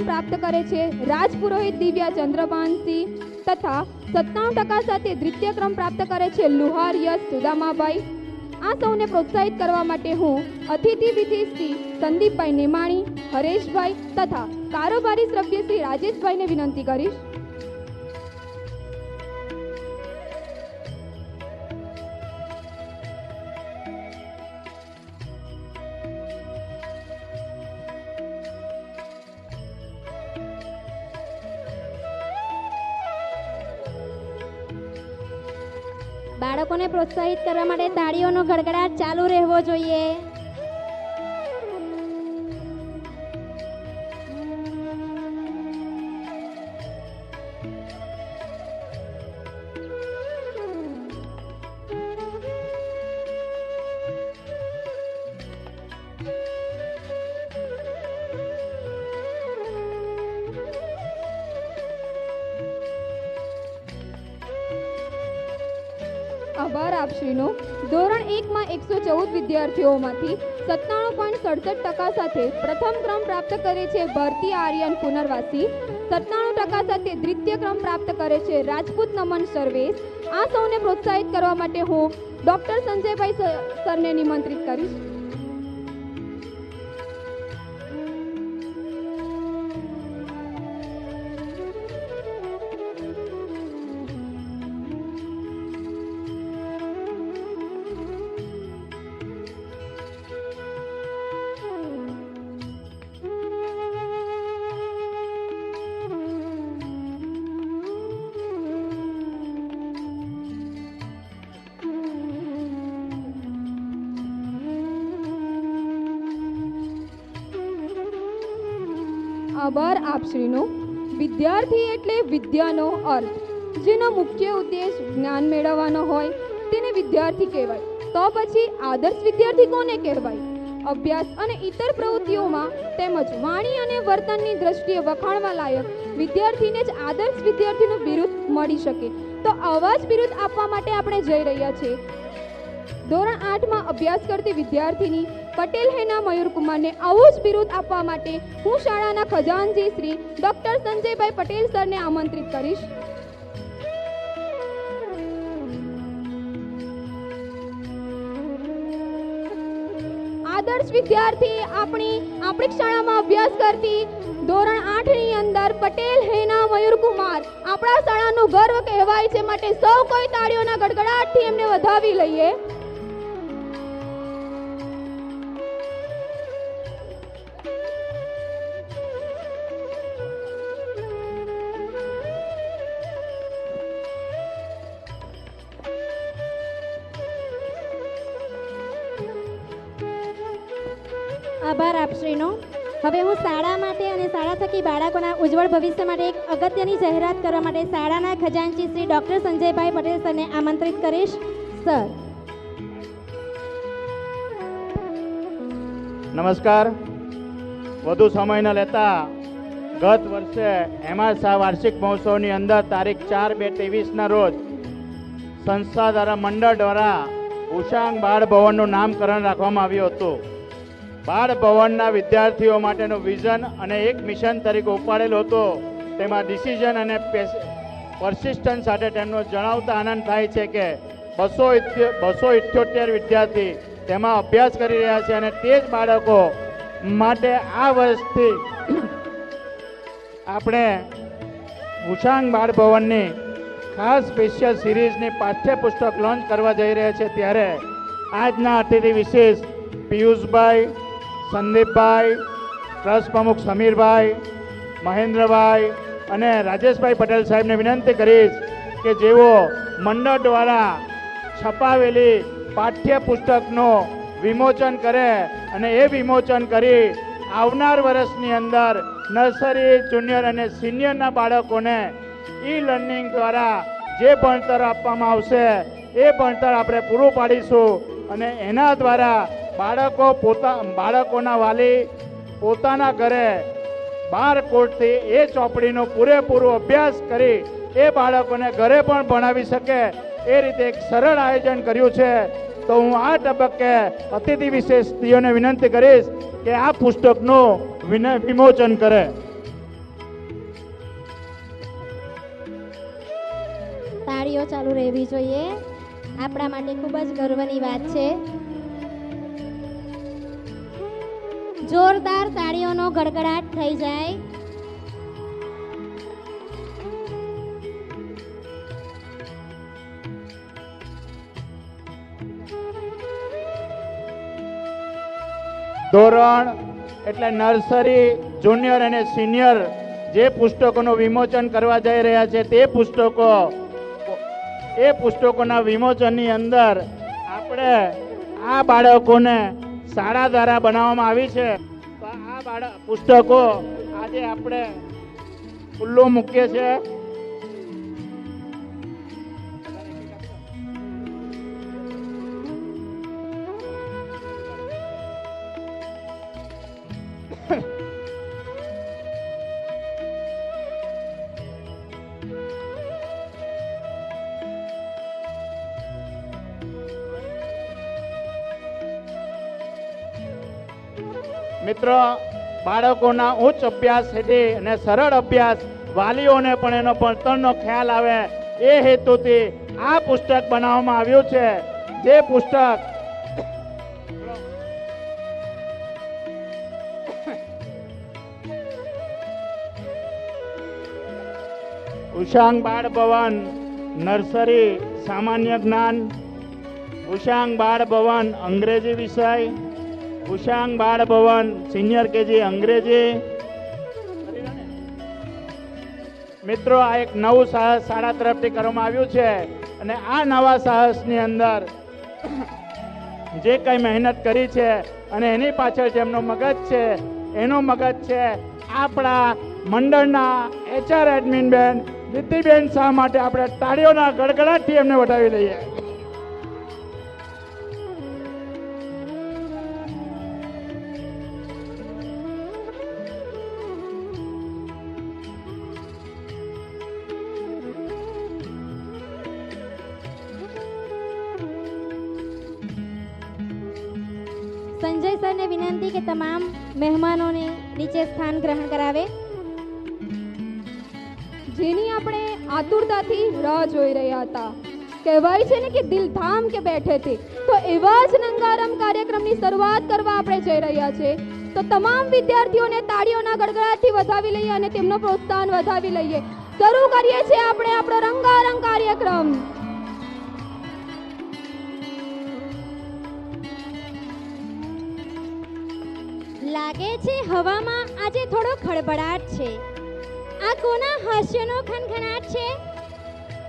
ક્રમ પ્રાપ્ત કરે છે રાજપુરોહિત દિવ્યા ચંદ્રભાનસિંહ તથા 97% સાથે દ્વિતીય ક્રમ પ્રાપ્ત કરે છે લુહાર યશ સુદામાભાઈ। આ સૌને પ્રોત્સાહિત કરવા માટે હું અતિથિ વિધિ શ્રી સંદીપભાઈ નેમાણી, હરેશભાઈ તથા કારોબારી સભ્ય શ્રી રાજેશભાઈને વિનંતી કરીશ। બાળકોને પ્રોત્સાહિત કરવા માટે તાળીઓનો ગડગડાટ ચાલુ રહેવો જોઈએ। આભાર આપશ્રીનો। ધોરણ 1 માં 114 વિદ્યાર્થીઓમાંથી 97.67% સાથે પ્રથમ ક્રમ પ્રાપ્ત કરે છે ભારતી આર્યન પુનર્વાસી। 97% સાથે દ્વિતીય ક્રમ પ્રાપ્ત કરે છે રાજપૂત નમન સર્વેશ। આ સૌને પ્રોત્સાહિત કરવા માટે હું ડોક્ટર સંજયભાઈ સરને નિમંત્રિત કરીશ। આભાર આપશ્રીનો। વિદ્યાર્થી એટલે વિદ્યાનો અર્થ, જેનો મુખ્ય ઉદ્દેશ જ્ઞાન મેળવવાનો હોય તેને વિદ્યાર્થી કહેવાય। તો પછી આદર્શ વિદ્યાર્થી કોને કહેવાય? અભ્યાસ અને ઇતર પ્રવૃત્તિઓમાં તેમજ વાણી અને વર્તનની દ્રષ્ટિએ વખાણવા લાયક વિદ્યાર્થીને જ આદર્શ વિદ્યાર્થીનું બિરુદ મળી શકે। તો આવા જ બિરુદ આપવા માટે આપણે જઈ રહ્યા છીએ। ધોરણ 8 માં અભ્યાસ કરતી વિદ્યાર્થીની પટેલ હેના મયુરકુમારને આવું જ બિરુદ આપવા માટે હું શાળાના ખજાનચી શ્રી ડોક્ટર સંજયભાઈ પટેલ સરને આમંત્રિત કરીશ। આદર્શ વિદ્યાર્થી આપણી શાળામાં અભ્યાસ કરતી ધોરણ 8 ની અંદર પટેલ હેના મયુરકુમાર આપણા શાળાનું ગર્વ કહેવાય છે, માટે સૌ કોઈ તાળીઓના ગડગડાટથી એમને વધાવી લઈએ। આભાર આપશ્રીનો। હવે હું શાળા માટે અને શાળા થકી બાળકોના ઉજ્જવળ ભવિષ્ય માટે એક અગત્યની જાહેરાત કરવા માટે શાળાના ખજાનચી શ્રી ડોક્ટર સંજયભાઈ પટેલ સરને આમંત્રિત કરીશ। સર। નમસ્કાર। વધુ સમય ન લેતા ગત વર્ષે એમઆર શાહ વાર્ષિક મહોત્સવની અંદર તારીખ 4/2/23ના રોજ સંસ્થા દ્વારા મંડળ દ્વારા ઉષાંગ બાળ ભવનનું નામકરણ રાખવામાં આવ્યું હતું। બાળ ભવનના વિદ્યાર્થીઓ માટેનું વિઝન અને એક મિશન તરીકે ઉપાડેલું હતું। તેમાં ડિસિઝન અને પરસિસ્ટન્સ સાથે તેમનો જણાવતા આનંદ થાય છે કે 278 વિદ્યાર્થી તેમાં અભ્યાસ કરી રહ્યા છે અને તે જ બાળકો માટે આ વર્ષથી આપણે ઉષાંગ બાળ ભવનની ખાસ સ્પેશિયલ સિરીઝની પાઠ્યપુસ્તક લોન્ચ કરવા જઈ રહ્યા છે। ત્યારે આજના અતિથિ વિશેષ પિયુષભાઈ, સંદીપભાઈ, ટ્રસ્ટ પ્રમુખ સમીરભાઈ, મહેન્દ્રભાઈ અને રાજેશભાઈ પટેલ સાહેબને વિનંતી કરીશ કે જેઓ મંડળ દ્વારા છપાવેલી પાઠ્યપુસ્તકનું વિમોચન કરે અને એ વિમોચન કરી આવનાર વર્ષની અંદર નર્સરી, જુનિયર અને સિનિયરના બાળકોને ઈ લર્નિંગ દ્વારા જે ભણતર આપવામાં આવશે એ ભણતર આપણે પૂરું પાડીશું અને એના દ્વારા બાળકોના વાલી પોતાના ઘરે બારકોડથી એ ચોપડીનો પૂરેપૂરો અભ્યાસ કરી એ બાળકોને ઘરે પણ ભણાવી શકે એ રીતે એક સરળ આયોજન કર્યું છે। તો હું આ તબક્કે અતિથિ વિશેષ સ્ત્રીઓને વિનંતી કરીશ કે આ પુસ્તકનું વિમોચન કરે। તાળીઓ ચાલુ રહેવી જોઈએ. આપણા માટે ખૂબ જ ગર્વની વાત છે. જોરદાર તાળીઓનો ગડગડાટ થઈ જાય. ધોરણ એટલે નર્સરી, જુનિયર અને સિનિયર જે પુસ્તકોનું વિમોચન કરવા જઈ રહ્યા છે તે પુસ્તકોના વિમોચનની અંદર આપણે આ બાળકોને શાળા દ્વારા બનાવવામાં આવી છે. તો આ પુસ્તકો આજે આપણે ખુલ્લું મૂકીએ છીએ. મિત્રો, બાળકોના ઉચ્ચ અભ્યાસ હેઠી અને સરળ અભ્યાસ વાલીઓને પણ એનો ભણતરનો ખ્યાલ આવે એ હેતુથી આ પુસ્તક બનાવવામાં આવ્યું છે. જે પુસ્તક ઉષાંગ બાળ ભવન નર્સરી સામાન્ય જ્ઞાન, ઉષાંગ બાળ ભવન અંગ્રેજી વિષય, ઉષાંગ બાળ ભવન સિનિયર કેજી અંગ્રેજી. મિત્રો, આ એક નવું સાહસ શાળા તરફથી કરવામાં આવ્યું છે અને આ નવા સાહસની અંદર જે કંઈ મહેનત કરી છે અને એની પાછળ જેમનો મગજ છે એનું મગજ છે આપણા મંડળના HR એડમિન બેન રીતિબેન શાહ. માટે આપણે તાળીઓના ગડગડાટથી એમને વધાવી લઈએ. સંજય સરને વિનંતી કે તમામ મહેમાનોને નીચે સ્થાન ગ્રહણ કરાવે. જેની આપણે આતુરતાથી રાહ જોઈ રહ્યા હતા. કહેવાય છે ને કે દિલ થામ કે બેઠે થે. તો એવા જ નંગારમ કાર્યક્રમની શરૂઆત કરવા આપણે જઈ રહ્યા છે. તો તમામ વિદ્યાર્થીઓને તાળીઓના ગડગડાટથી વધાવી લઈએ અને તેમનો પ્રોત્સાહન વધાવી લઈએ. શરૂ કરીએ છીએ આપણે આપણો રંગારંગ કાર્યક્રમ. લાગે છે હવામાં આજે થોડો ખળભળાટ છે. આ કોના હાસ્યનો ખનખનાટ છે?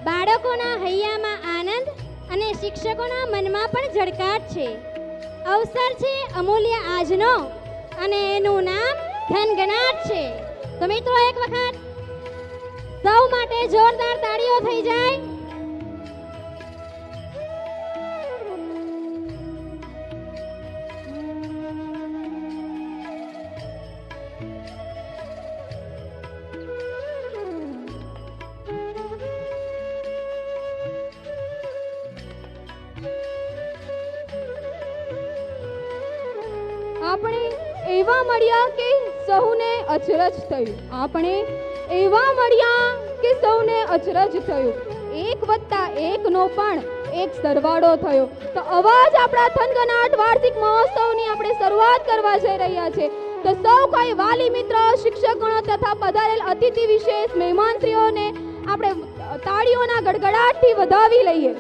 બાળકોના હૈયામાં આનંદ અને શિક્ષકોના મનમાં પણ ઝળકાટ છે. અવસર છે અમૂલ્ય આજનો અને એનું નામ થનગનાટ છે. તો મિત્રો, એક વખત સૌ માટે જોરદાર તાળીઓ થઈ જાય. આપણે એવા મળ્યા કે સૌને અચરજ થયું. આપણે એવા મળ્યા કે સૌને અચરજ થયું. 1+1નો પણ એક સરવાળો થયો. તો અવાજ આપણા થનગનાટ વાર્ષિક મહોત્સવની આપણે શરૂઆત કરવા જઈ રહ્યા છે. તો સૌ કોઈ વાલી મિત્રો, શિક્ષકગણો તથા પધારેલ અતિથિ વિશેષ મહેમાનશ્રીઓને આપણે તાળીઓના ગડગડાટથી વધાવી લઈએ.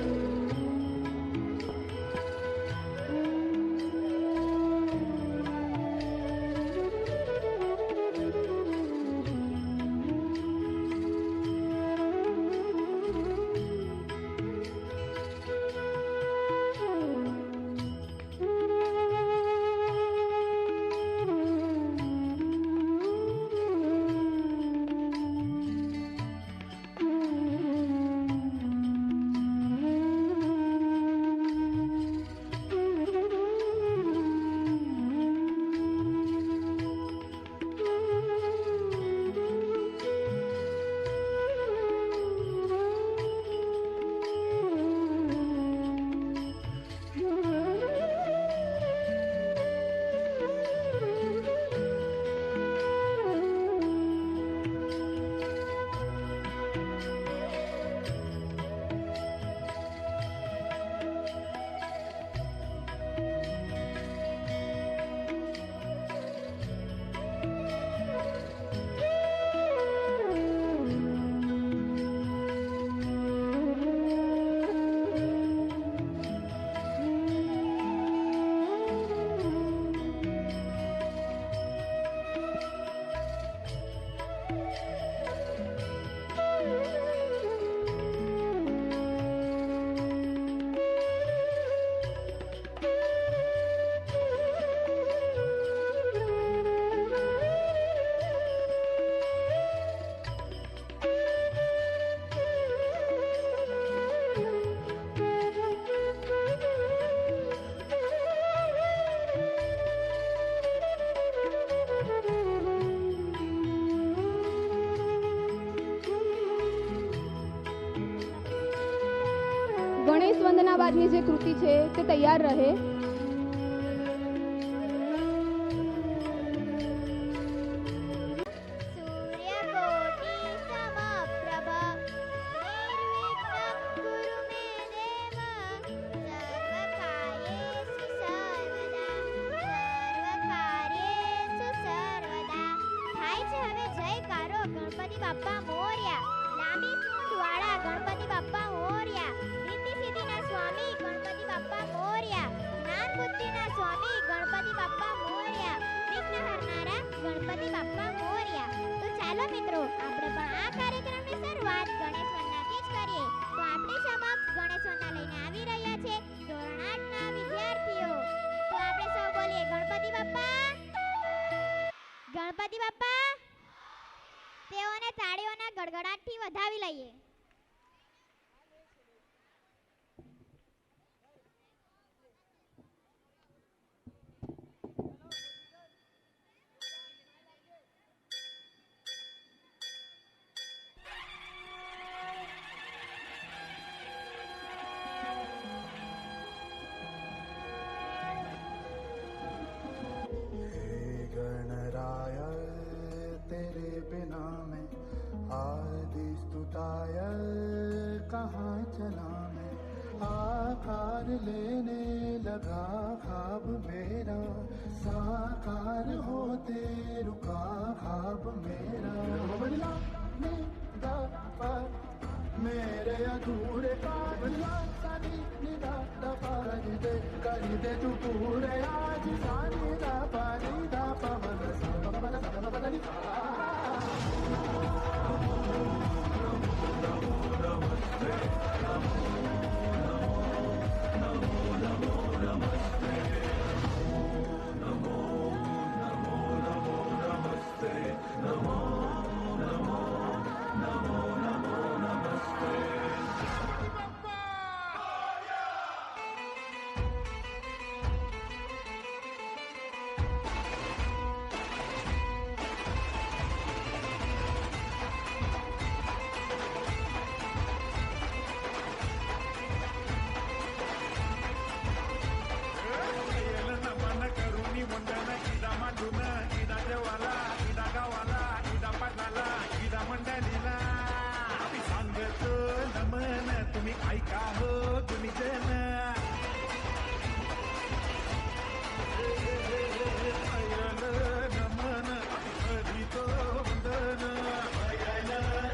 ગણેશ વંદના બાદની જે કૃતિ છે તે તૈયાર રહે. सूर्यकोटि समप्रभ निर्विघ्नं कुरु मे देव सर्वकार्येषु सर्वदा થાય છે હવે જયકારો ગણપતિ બાપ્પા મોરયા. લાંબી સૂંઢ વાળા ગણપતિ બાપ્પા મોરયા. રીતિ સિદ્ધિના સ્વામી ગણપતિ બાપ્પા મોરયા. જ્ઞાન બુદ્ધિના સ્વામી ગણપતિ બાપ્પા મોરયા. વિઘ્ન હરનારા ગણપતિ બાપ્પા મોરયા. તો ચાલો મિત્રો આપણે પણ આ કાર્યક્રમની શરૂઆત ગણેશ વંદનાથી જ કરીએ. તો આપણી સમક્ષ ગણેશ વંદના લઈને આવી રહ્યા છે ધોરણ 8 ના વિદ્યાર્થીઓ. તો આપણે સૌ બોલીએ ગણપતિ બાપ્પા. ગણપતિ બાપ્પા. તેઓને તાળીઓના ગડગડાટથી વધાવી લઈએ. गणराय तेरे बिना मैं आदि स्तुताय कहाँ चला मैं आकार लेने लगा ख्वाब मेरा साकार होते रुका ख्वाब मेरा बदला निगाह पर मेरे अधूरे काबला सानी निगाह कर दे तू पूरे आज सानी दा पानी दा पवन तुम्ही ऐका हो तुम्ही जन नमन हरितो वंदन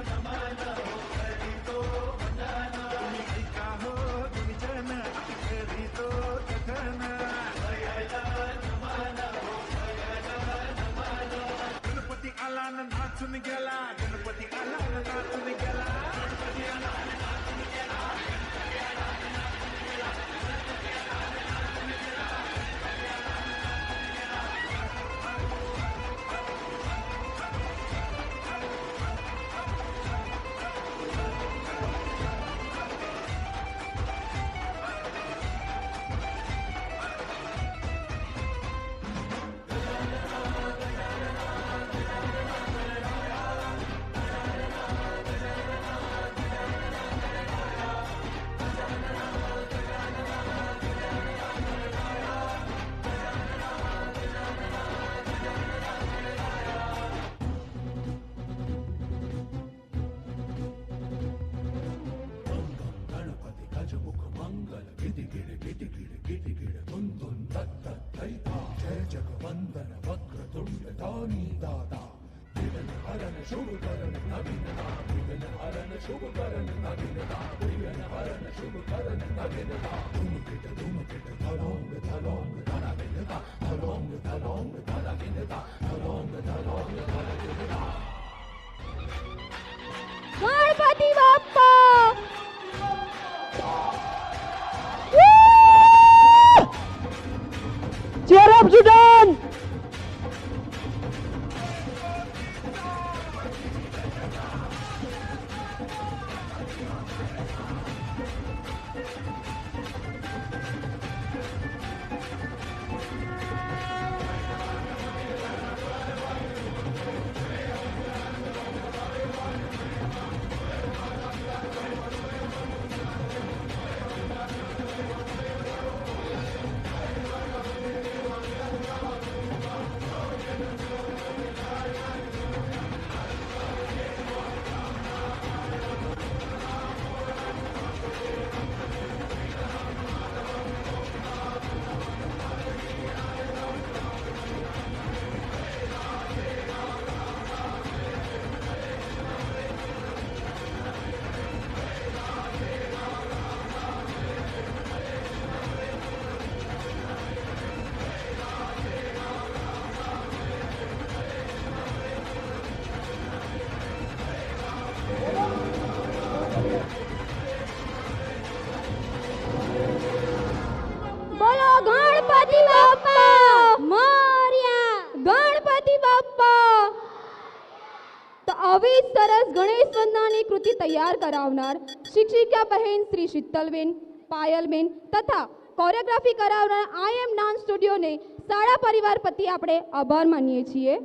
नमन हरितो वंदन तुम्ही ऐका हो तुम्ही जन हरितो कथन गणपती आला नाचून गेला गणपती आला नाचून गेला गणपती आला जय जगवंदन वक्रतुंड दानी दाता विघ्न हरण शुभ करण नवीनता विघ्न हरण शुभ करण नवीनता विघ्न हरण शुभ करण नवीनता धूमकेट धलोंग धलोंग धनाविनता धलोंग धलोंग धनाविनता धलोंग धलोंग धनाविनता આવી જ સરસ ગણેશ વંદનાની કૃતિ તૈયાર કરાવનાર શિક્ષિકા બહેન શ્રી શીતલબેન, પાયલબેન તથા કોરિયોગ્રાફી કરાવનાર આઈ એમ ડાન્સ સ્ટુડિયોને શાળા પરિવાર પ્રત્યે આપણે આભાર માનીએ છીએ.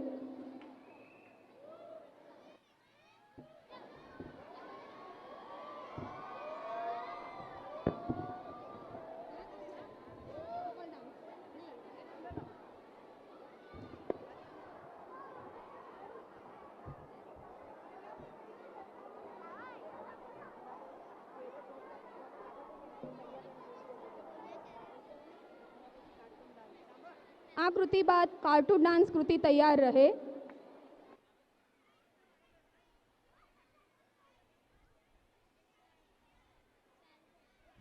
આ કૃતિ બાદ કાર્ટૂન ડાન્સ કૃતિ તૈયાર રહે.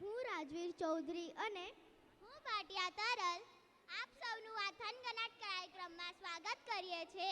હું રાજવીર ચૌધરી અને હું ભાટિયા તરલ આપ સૌનું આ થનગનાટ કાર્યક્રમમાં સ્વાગત કરીએ છીએ.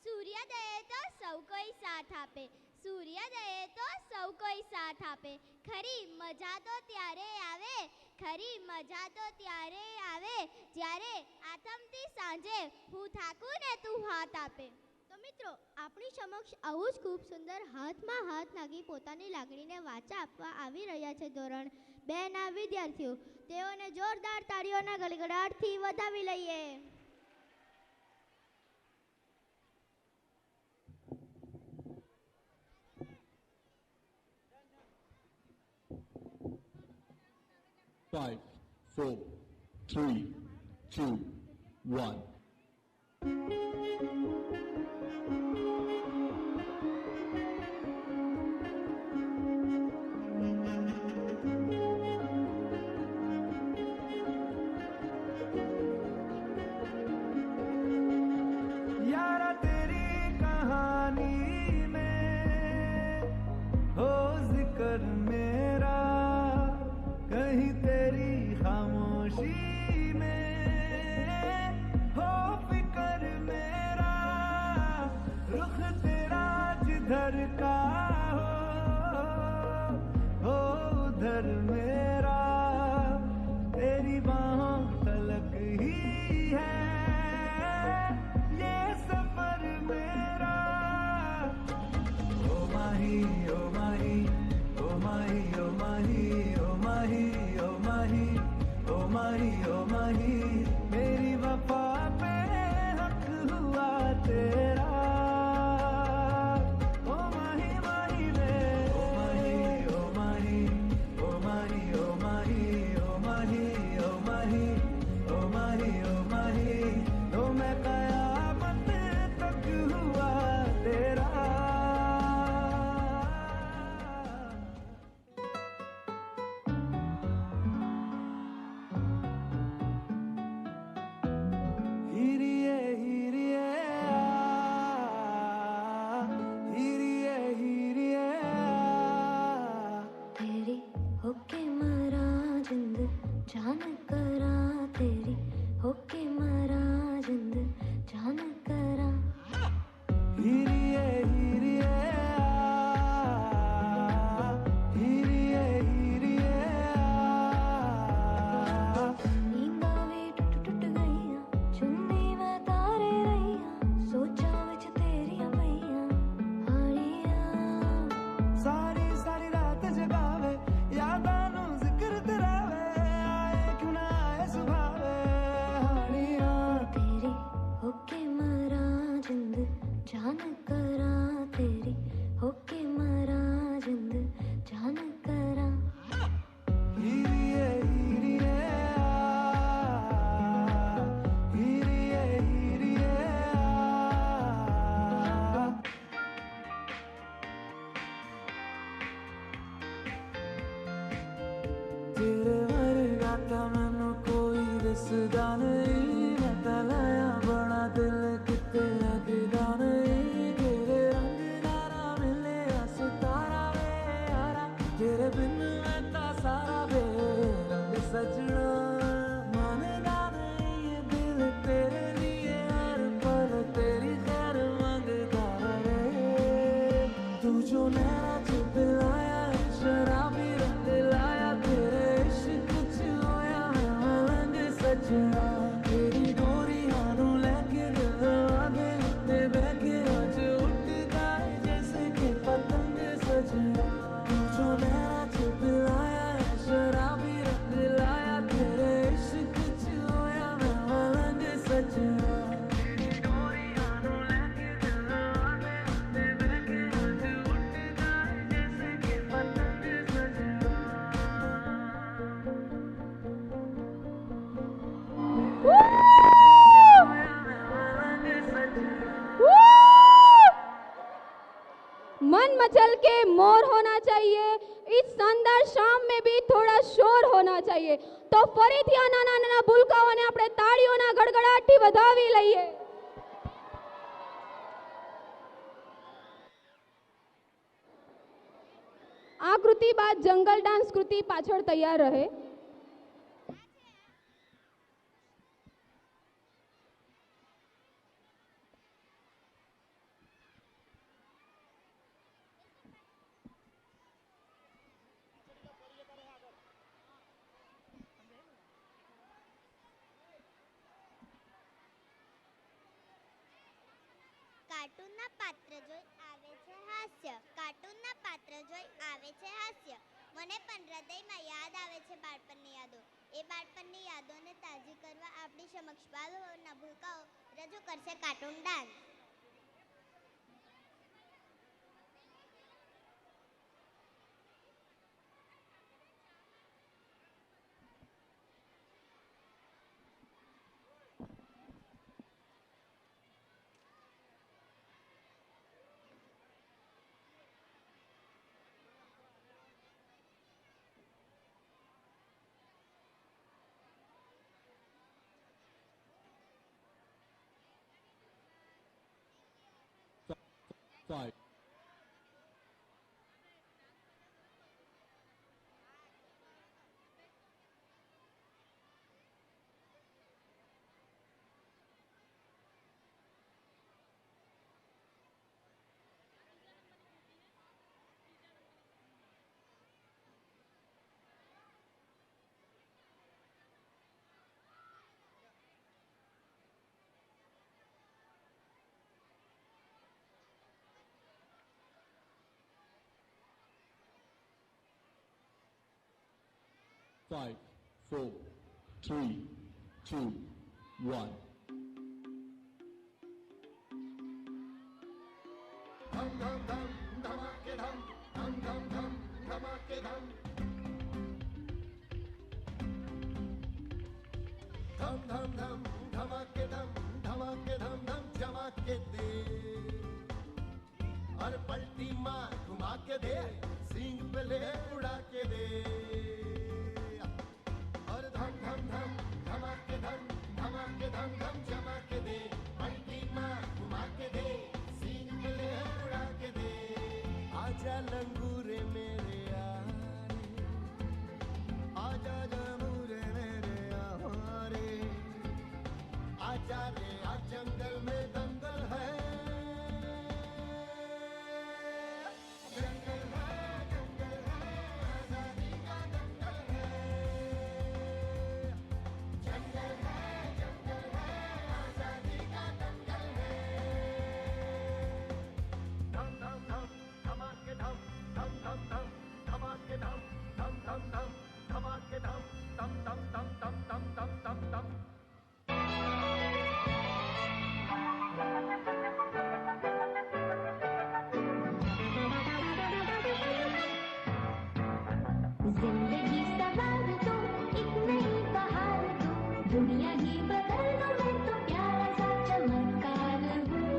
સૂર્યોદયે તો સૌ કોઈ સાથ આપે, સૂર્યોદયે તો સૌ કોઈ સાથ આપે. ખરી મજા તો ત્યારે આવે, ખરી મજા તો ત્યારે આવે જ્યારે આથમતી સાંજે હું થાકું ને તું હાથ આપે. તો મિત્રો, આપણી સમક્ષ આવું જ ખૂબ સુંદર હાથમાં હાથ નાખી પોતાની લાગણીને વાચા આપવા આવી રહ્યા છે ધોરણ 2 ના વિદ્યાર્થીઓ. તેઓને જોરદાર તાળીઓના ગડગડાટથી વધાવી લઈએ. Five, four, three, two, one. यारा तेरी कहानी में हो जिक्र मेरा, कहीं तेरी खामोशी में हो फिक्र मेरा, रुख तेरा जिधर का हो उधर मेरा, तेरी बाहों तलक ही है ये सफर मेरा. ओ माही, ओ माही, ओ माही, ओ माही, ओ माही, ओ माही, ओ माही, ओ माही, मेरी वफा पे हक हुआ तेरा. ओ माही, माही वे, ओ माही, ओ माही, ओ माही, ओ माही, ओ माही, ओ माही, ओ माही, ओ माही, तो मैं कयामत तक हुआ तेरा. हीरिए हीरिए हीरिए हीरिए तेरी होके मरा जिंद जान करा, तेरी होके मरा जिंद जान करा. हीरिए हीरिए हीरिए हीरिए नींद आवे टुट टुट गईया, चुन्नी मैं तारे रहिया, सोचा विच तेरिया पईया हाड़िया. सारी सारी रात जगावे यादां नू जिक्र तेरावे, आए क्यों ना आए सुभावे हाड़ियां. तेरी होके मरा जिंद जान करा, तेरी होके मरा जिंद जान करा. हीरिए हीरिए हीरिए हीरिए तेरे वर्गा ता मैनू कोई दसदा नहीं, मैं ता लाया बड़ा दिल किते लगदा नहीं. तेरे रंग नारा मिले सितारा वे यारा, तेरे बिन मैं ता सारा वे रंग सजना. मानदा नहीं ये दिल तेरे लिए हर पल तेरी खैर मंगदा रहे. तू जो नैना च पिलाया शराबी रंग लाया, तेरे इश्क च होया मैं मलंग सजना. तेरी डोरियां नू लेके दिल आगे उत्ते बह के अज उठदा है जैसे मन मचल के मोर होना चाहिए, इस शानदार शाम में भी थोड़ा शोर होना चाहिए। તો ફરીથી આ નાના નાના ભૂલકાઓને આપણે તાળીઓના ગડગડાટથી વધાવી લઈએ। આ કૃતિ બાદ જંગલ ડાન્સ કૃતિ પાછળ તૈયાર રહે। કાર્ટૂનના પાત્ર જોઈ આવે છે હાસ્ય, કાર્ટૂનના પાત્ર જોઈ આવે છે હાસ્ય। મને પણ હૃદયમાં યાદ આવે છે બાળપણની યાદો। એ બાળપણની યાદોને તાજી કરવા આપણી સમક્ષ બાળકોના ભૂલકાઓ રજૂ કરશે cartoon dance. Five. Five, four, three, two, one. Dham dham dham dhamake dham dham dham dham dhamake dham dham dham dham dhamake dham dhamake dham dham jamake de और पलटी मार घुमा के दे सींग पे ले उड़ा के दे और धम धम धम धमाके धम धमाके धम धम जमा के दे पलटी मार घुमा के दे सींग पे ले उड़ा के दे आजा लंगूरे मेरे यारे आजा जमूरे मेरे यारे आजा रे आ जंगल में दंगल है जिंदगी सवार दो एक नई बहार दो दुनिया ही बदल दो मैं तो प्यारा सा चमत्कार हूँ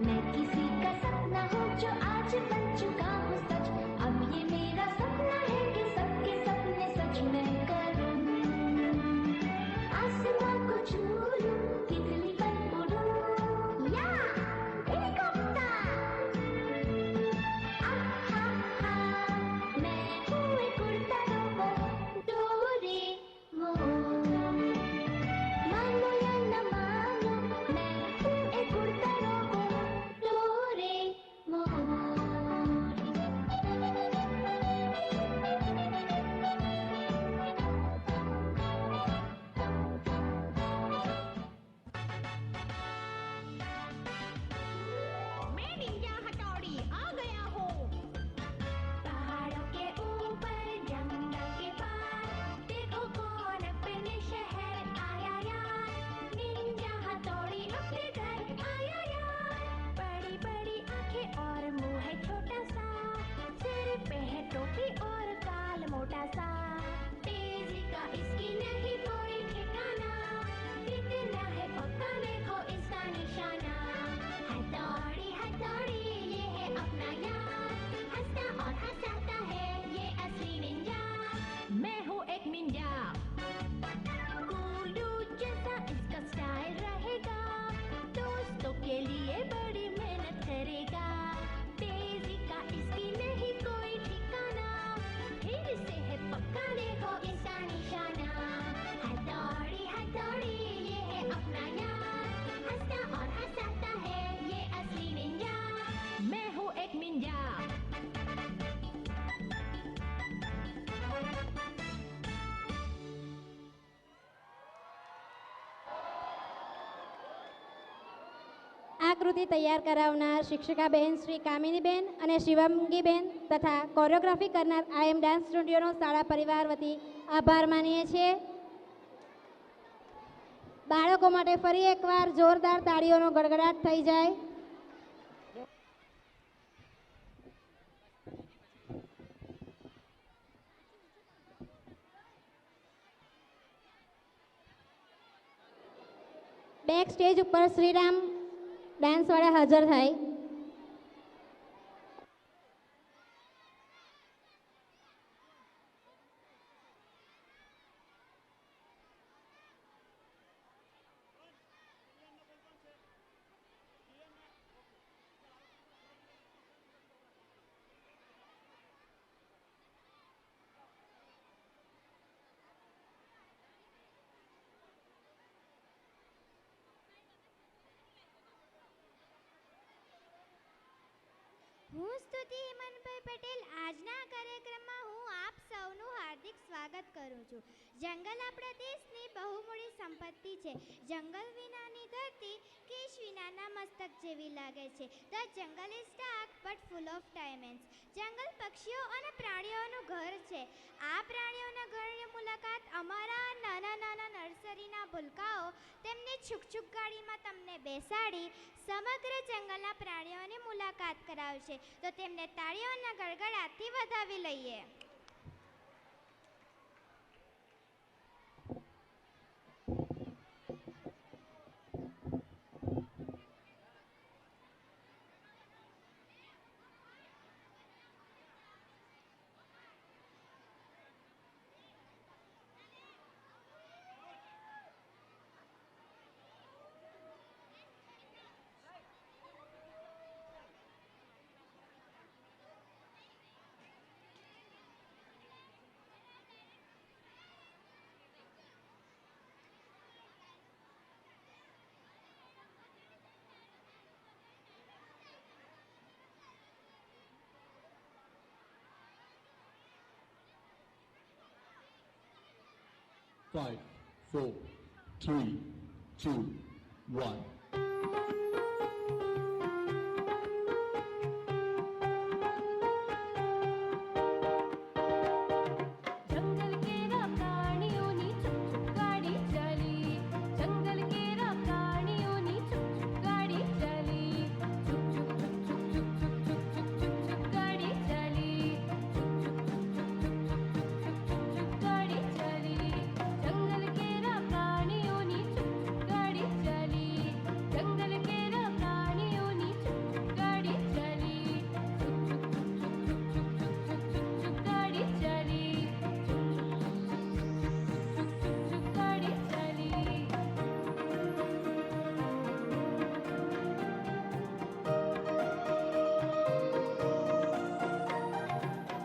मैं किसी का सपना हूँ जो आज बन चुका हूँ सच अब ये मेरा सपना है कि सबके सपने सच मैं करूँ आसमां को छू लूं तितली बन उड़ूं या हेलीकॉप्टर मैं हूँ एक उड़ता रोबोट डोरेमोन मानो या न मानो मैं हूँ एक उड़ता रोबोट डोरेमोन मैं निंजा हथौड़ी आ गया हूँ पहाड़ों के ऊपर जंगल के पार देखो कौन अपने शहर आया यार निंजा हथौड़ी अपने घर आया यार बड़ी बड़ी आंखें और मुंह है छोटा सा सिर पे है टोपी और काल मोटा सा तेजी का इसकी नहीं कोई ठिकाना कितना है पक्का देखो इसका निशाना हथौड़ी हथौड़ी ये है કલાકૃતિ તૈયાર કરાવનાર શિક્ષિકાબેન શ્રી કામિનીબેન અને શિવંગીબેન તથા કોરિયોગ્રાફી કરનાર આઈએમ ડાન્સ સ્ટુડિયોનો શાળા પરિવાર વતી આભાર માનીએ છીએ. બાળકો માટે ફરી એકવાર જોરદાર તાળીઓનો ગડગડાટ થઈ જાય. બેક સ્ટેજ ઉપર શ્રીરામ ડાન્સવાળા હાજર થાય. હું સ્તુતિ હેમંતભાઈ પટેલ આજના કાર્યક્રમમાં હું આપ સૌનું હાર્દિક સ્વાગત કરું છું. જંગલ આપણા દેશની બહુમૂળી સંપત્તિ છે. જંગલ વિનાની ધરતી કેશ વિનાના મસ્તક જેવી લાગે છે. The jungle is dark but full of diamonds. જંગલ પક્ષીઓ અને પ્રાણીઓનું ઘર છે. આ પ્રાણીઓના ઘરની મુલાકાત અમારા નાના નાના નર્સરીના ભૂલકાઓ તેમની છુકછુક ગાડીમાં તમને બેસાડી સમગ્ર જંગલના પ્રાણીઓની મુલાકાત કરાવશે. તો તેમને તાળીઓના ગડગડાટથી વધાવી લઈએ. Five, four, three, two, one. जंगल केरा प्राणियोनी चुप चुप गाड़ी चली. जंगल केरा प्राणियोनी चुप चुप गाड़ी चली. चुप चुप चुप चुप चुप चुप चुप चुप चुप चुप गाड़ी चली. चुप चुप चुप चुप चुप चुप चुप चुप चुप गाड़ी चली. जंगल केरा प्राणियोनी चुप चुप गाड़ी चली. जंगल केरा प्राणियोनी चुप चुप गाड़ी चली. चुप चुप चुप चुप चुप चुप चुप चुप चुप गाड़ी चली.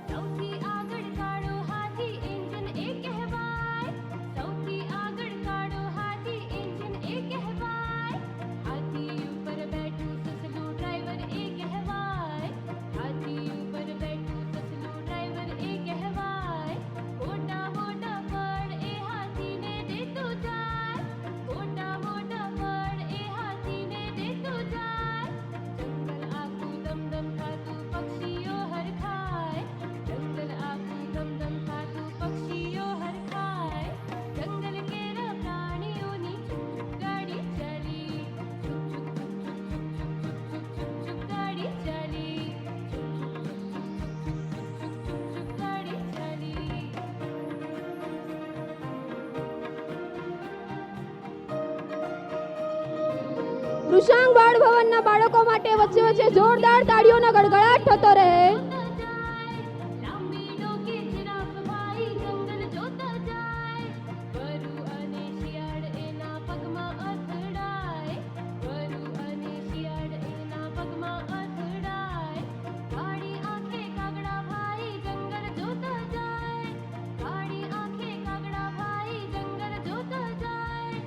સૌથી આગળ કાળો હાથી એન્જિન એ કહેવાય. સૌથી આગળ કાળો હાથી એન્જિન એ કહેવાય. હાથી ઉપર બેઠું સસલું ડ્રાઈવર એ કહેવાય. હાથી ઉપર બેઠું સસલું ડ્રાઈવર એ કહેવાય. મોટા મોટા ફળ એ હાથીને દેતું જાય. મોટા મોટા ફળ એ હાથીને દેતું જાય. જંગલ આખું દમદમ ખાતું પક્ષીઓ હરખાય. જંગલ આખું દમદમ ખાતું પક્ષીઓ હરખાય. જંગલ કેરા પ્રાણીઓની ચુપ ચુપ ગાડી ચલી. ચુપ ચુપ ચુપ ચુપ ચુપ ચુપ ચુપ ચુપ ચુપ ગાડી ચલી. ચુપ ચુપ ચુપ ચુપ ચુપ ચુપ ચુપ ચુપ ગાડી ચલી. વૃષાંગ બાળ ભવનના બાળકો માટે વચ્ચે વચ્ચે જોરદાર તાળીઓનો ગડગડાટ થતો રહે. લાંબી ડોકે જીરાફ ભાઈ જંગલ જોતા જાય. વરુ અને શિયાળ એના પગમાં અથડાય. વરુ અને શિયાળ એના પગમાં અથડાય. કાળી આંખે કાગડા ભાઈ જંગલ જોતા જાય. કાળી આંખે કાગડા ભાઈ જંગલ જોતા જાય.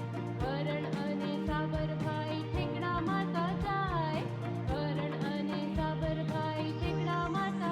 હરણ અને સાબર ભાઈ ઠેકડા મારતા જાય. હરણ અને સાબર ભાઈ ઠેકડા મારતા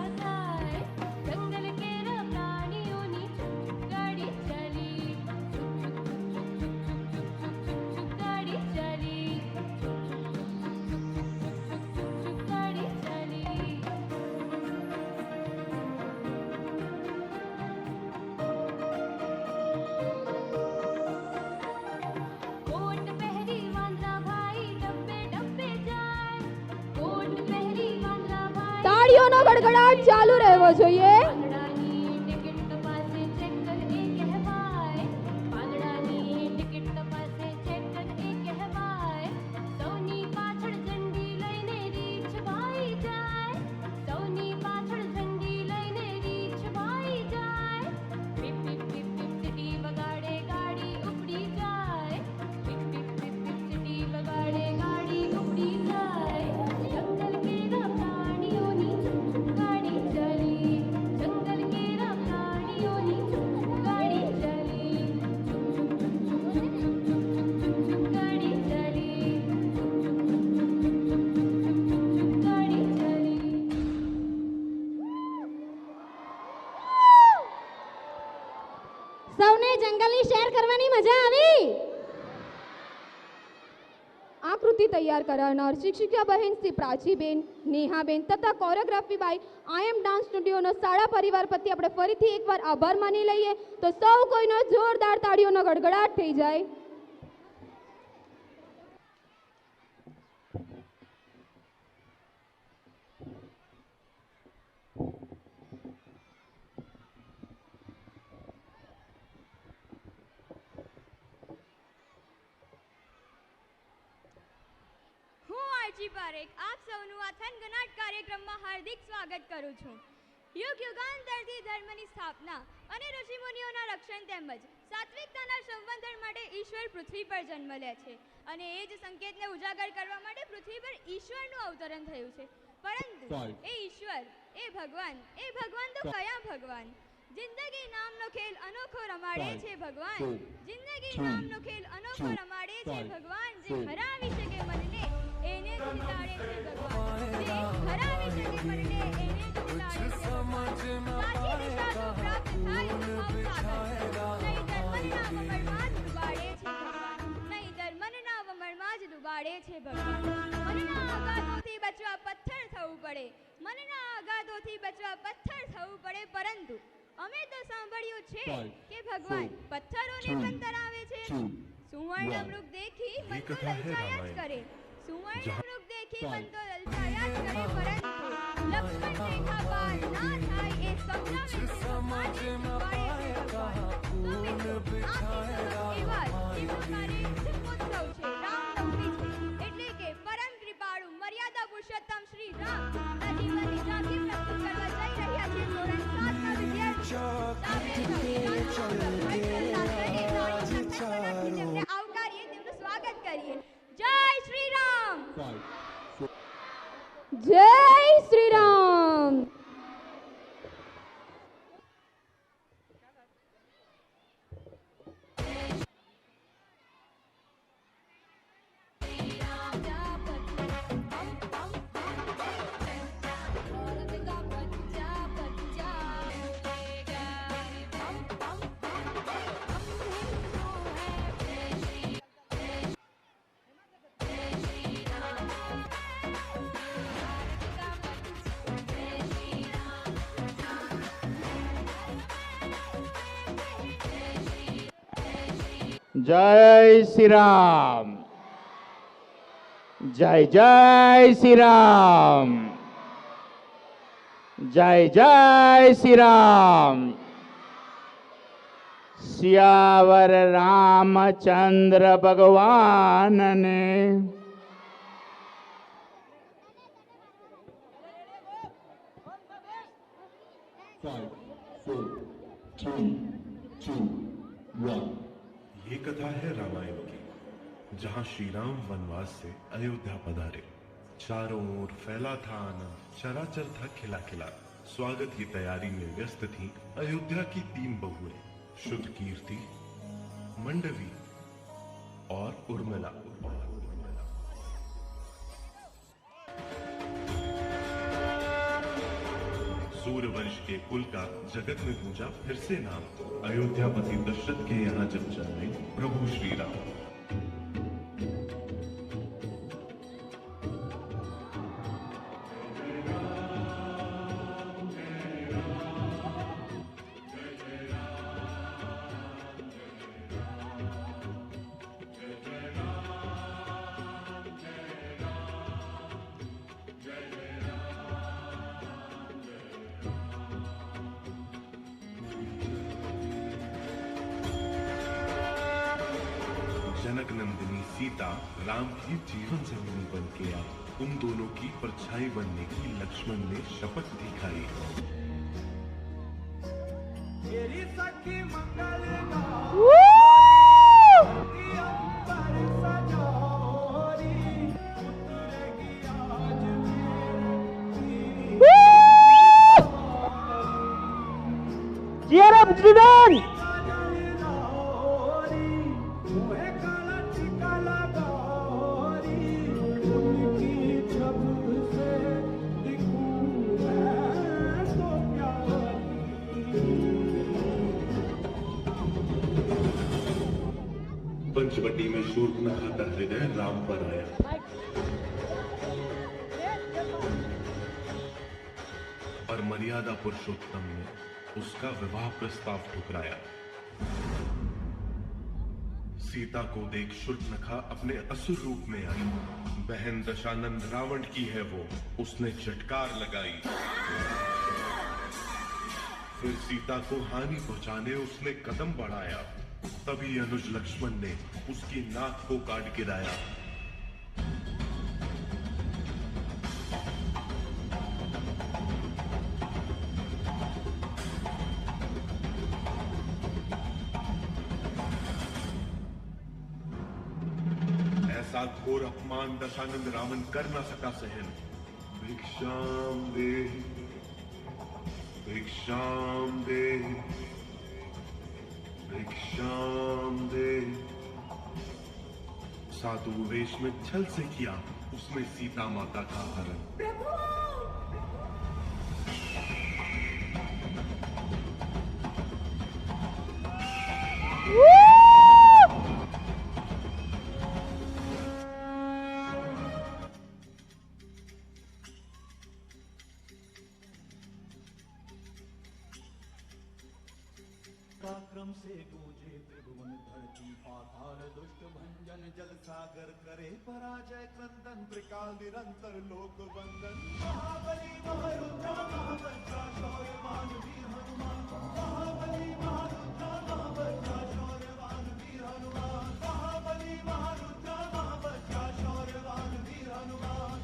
તાળીઓનો ગડગડાટ ચાલુ રહેવો જોઈએ. પાંદડાની ટિકિટ તપાસે ચેક કર એ કહેવાય. પાંદડાની ટિકિટ તપાસે ચેક કર એ કહેવાય. સૌની પાછળ ઝંડી લઈને રીછ ભાઈ જાય. સૌની પાછળ ઝંડી લઈને રીછ ભાઈ જાય. પીપ પીપ પીપ પીપ સીટી વગાડે ગાડી ઉપડી જાય. પીપ પીપ પીપ પીપ સીટી વગાડે ગાડી ઉપડી જાય. જંગલ કેરા પ્રાણીઓની ચૂક ચૂક ગાડી ચલી. જંગલ કેરા પ્રાણીઓની ચૂક ચૂક ગાડી ચલી. ચૂક ચૂક ચૂક ચૂક ચૂક ચૂક ચૂક ચૂક ચૂક ચૂક ગાડી ચલી. ચૂક ચૂક ચૂક ચૂક ચૂક ચૂક ચૂક ચૂક ચૂક ચૂક ગાડી ચલી. સૌને જંગલની શેર કરવાની મજા આવી. આકૃતિ તૈયાર કરનાર શિક્ષિકા બહેન શ્રી પ્રાચીબેન, નેહાબેન તથા choreography by I M dance સ્ટુડિયોનો શાળા પરિવાર પ્રત્યે આપણે ફરીથી એકવાર આભાર માની લઈએ તો સૌ કોઈનો જોરદાર તાળીઓનો ગડગડાટ થઈ જાય. હું આરજી પારેખ આપ સૌનું આ થનગનાટ કાર્યક્રમમાં હાર્દિક સ્વાગત કરું છું. યુગ યુગાંતરથી ધર્મની સ્થાપના અને ઋષિમુનિઓના રક્ષણ તેમજ સાત્વિકતાના સંવર્ધન માટે ઈશ્વર પૃથ્વી પર જન્મ લે છે અને એ જ સંકેતને ઉજાગર કરવા માટે પૃથ્વી પર ઈશ્વરનું અવતરણ થયું છે. પરંતુ એ ઈશ્વર, એ ભગવાન તો કયા ભગવાન? જિંદગી નામનો ખેલ અનોખો રમાડે છે ભગવાન. જિંદગી નામનો ખેલ અનોખો રમાડે છે ભગવાન. જે હરાવી શકે મનને એને જ જીતાડે છે ભગવાન. જે હરાવી શકે મનને એને જ જીતાડે છે ભગવાન. સાચી દિશા તો પ્રાપ્ત થાય અનુભવ સાગર. નહીંતર મનના વમળમાં જ ડૂબાડે છે ભગવાન. નહીંતર મનના વમળમાં જ ડૂબાડે છે ભગવાન. મનના આઘાતોથી બચવા પથ્થર થવું પડે. મનના આઘાતોથી બચવા પથ્થર થવું પડે. પરંતુ અમે તો સાંભળ્યું છે કે ભગવાન પથ્થરોને પણ તરાવે છે. સુવર્ણ મૃગ દેખી મન તો લલચાયા જ કરે. સુવર્ણ મૃગ દેખી મન તો લલચાયા જ કરે. પરંતુ લક્ષ્મણ રેખા પાર ના થાય એ સંગ્રામે છે ભગવાન. એ ડૂબાડે છે ભગવાન. તો મિત્રો આ કિસ્સો એવા જે પ્રકારે જન્મોત્સવ છે, રામનવમી છે, એટલે કે પરમ કૃપાળુ મર્યાદા પુરુષોત્તમ શ્રી રામ ના જીવનની ઝાંખી પ્રસ્તુત કરવા જઈ રહ્યા છે. ધોરણ 7 ના વિદ્યાર્થી તેમને આવકારીએ, તેમનું સ્વાગત કરીએ. જય શ્રી રામ. જય શ્રી રામ. જય શ્રી રામ. જય જય શ્રી રામ. જય જય શ્રી રામ. સિયાવર રામચંદ્ર ભગવાનને ये कथा है रामायण की, जहां श्री राम वनवास से अयोध्या पधारे। चारों ओर फैला था आनंद, चराचर था खिला खिला। स्वागत की तैयारी में व्यस्त थी अयोध्या की 3 बहुएं, शुद्ध कीर्ति, मंडवी और उर्मिला। सूर्यवंश के कुल का जगत में गूंजा फिर से नाम। अयोध्यापति दशरथ के यहाँ जब जन्मे प्रभु श्री राम। जनक नंदिनी सीता राम की जीवन संगिनी बन के आई। उन दोनों की परछाई बनने की लक्ष्मण ने शपथ दिखाई। तेरी सखी मंगल Cheer up, students! पंचवटी में शूर्पणखा का हृदय राम पर आया और मर्यादा पुरुषोत्तम ने उसका विवाह प्रस्ताव ठुकराया। सीता को देख शूर्पणखा अपने असुर रूप में आई। बहन दशानंद रावण की है वो, उसने झटकार लगाई। फिर सीता को हानि पहुंचाने उसने कदम बढ़ाया। तभी अनुज लक्ष्मण ने उसकी नाक को काट गिराया। ऐसा घोर अपमान दशानंद रावण कर न सका सहन। भिक्षाम दे, भिक्षाम दे, भिक्षाम दे। साधु वेश में छल से किया उसने सीता माता का हरण। पराक्रम से गूंजे त्रिभुवन धरती पाताल, दुष्ट भंजन जल सागर करे पराजय क्रंदन, त्रिकाल निरंतर लोक वंदन। महाबली महारुद्र महाबली शौर्यवान वीर हनुमान, महाबली महारुद्र महाबली शौर्यवान वीर हनुमान, महाबली महारुद्र महाबली शौर्यवान वीर हनुमान।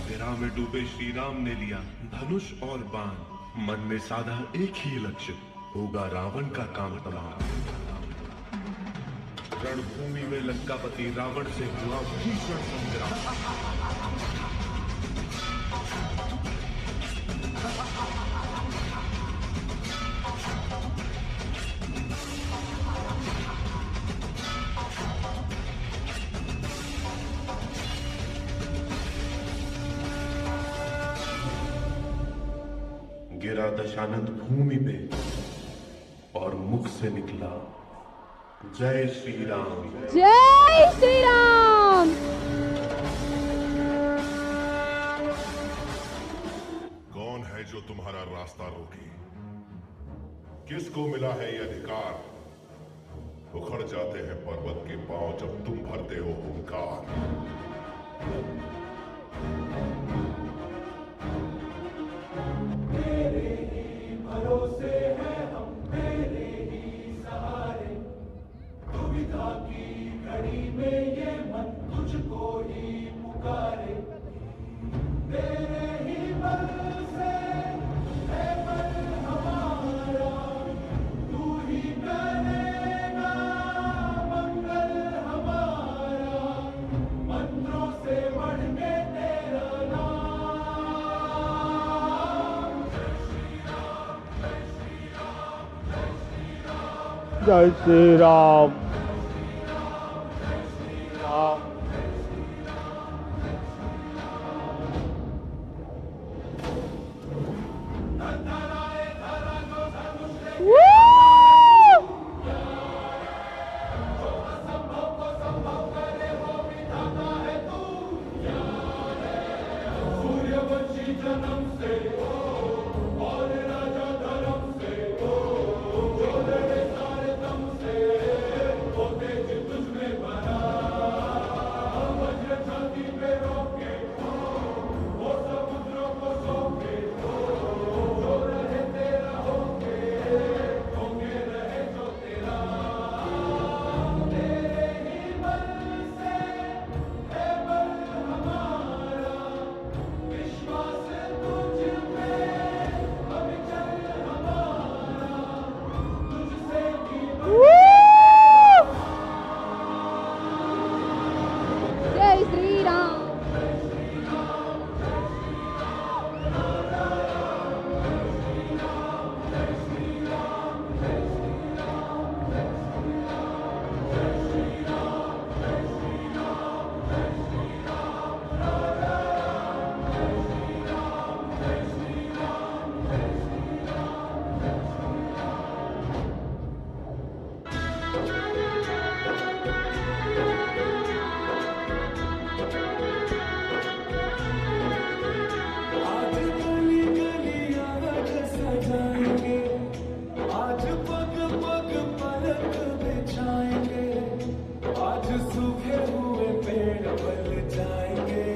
विरह में डूबे श्री राम ने लिया धनुष और बाण। मन में साधा एक ही लक्ष्य, होगा रावण का काम तमाम। रणभूमि में लंकापति रावण से हुआ भीषण संग्राम। गिरा दशानंद भूमि पे और मुख से निकला जय श्री राम। जय श्री राम। कौन है जो तुम्हारा रास्ता रोके? किसको मिला है ये अधिकार? उखड़ जाते हैं पर्वत के पांव जब तुम भरते हो हुंकार। भरोसे हैं हम, तेरे ही सहारे। दुविधा की घड़ी में ये मन तुझको ही पुकारे। तेरे ही बल से है बल हमारा, तू ही करेगा मंगल हमारा। मंत्रों से बढ़ के तेरा नाम। जय श्री राम। જય શ્રી રામ. आज गली गली आग सजाएंगे, आज पग पग पलक बिछाएंगे, आज सूखे हुए पेड़ पल जाएंगे।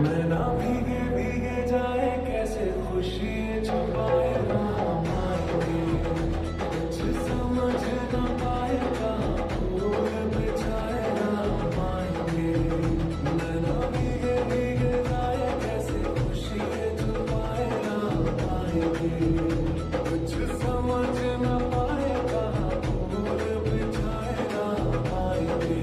नैना भीगे भीगे जाए कैसे खुशी छुपाए राम आएंगे, कुछ समझ न पाएगा फूल बिछाए राम आएंगे। नैना भीगे भीगे जाए कैसे खुशी छुपाए राम आएंगे, कुछ समझ न पाएगा फूल बिछाए राम आएंगे।